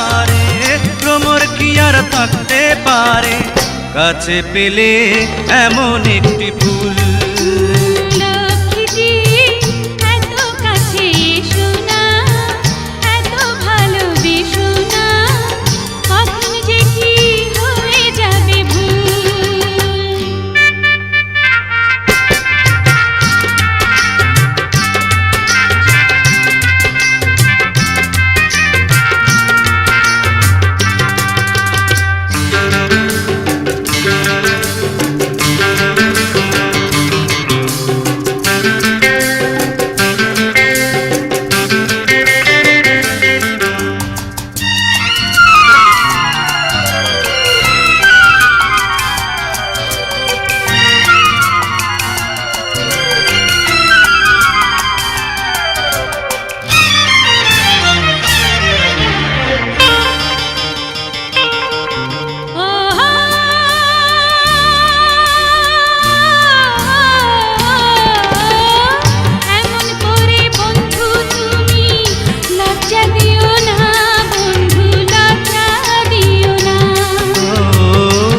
পারে, ভ্রমর কি আর থাকতে পারে কাছে পেলে এমন একটি ফুল।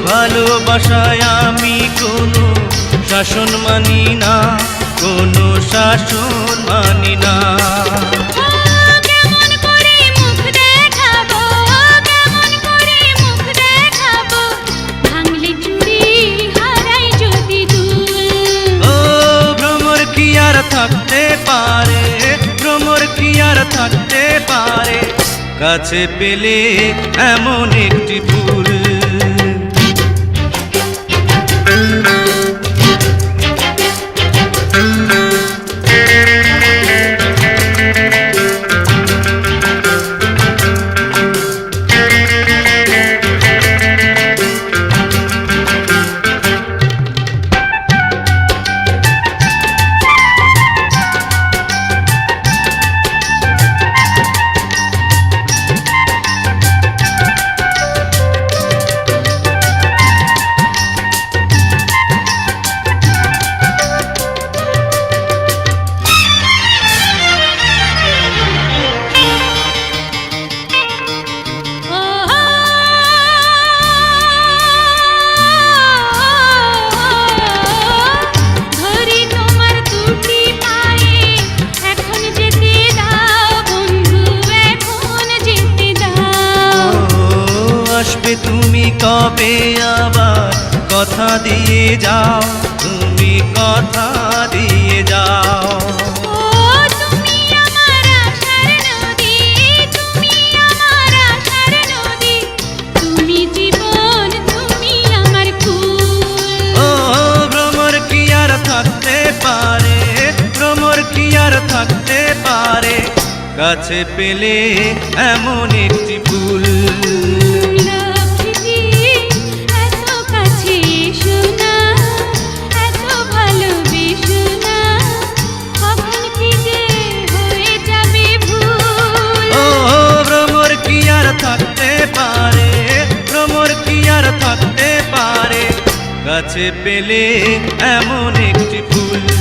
ভালোবাসায় আমি কোনো শাসন মানি না, কোনো শাসন মানি না। কেমন করে মুখ দেখাবো, কেমন করে মুখ দেখাবো, ভাঙলে চুড়ি হারাই যদি দুল। ও ভ্রমর কি আর থাকতে পারে, ভ্রমর কি আর থাকতে পারে কাছে পেলে এমন একটি ফুল। তুমি কবে আবার কথা দিয়ে যাও, তুমি কথা দিয়ে যাও। তুমি আমার আশার নদী, তুমি আমার আশার নদী, তুমি জীবন, তুমি আমার কুল। ও ভ্রমর কি আর থাকতে পারে, ভ্রমর কি আর থাকতে পারে কাছে পেলে এমন একটি ফুল। থাকতে পারে, ভ্রমর কি আর থাকতে পারে কাছে পেলে এমন একটি ফুল।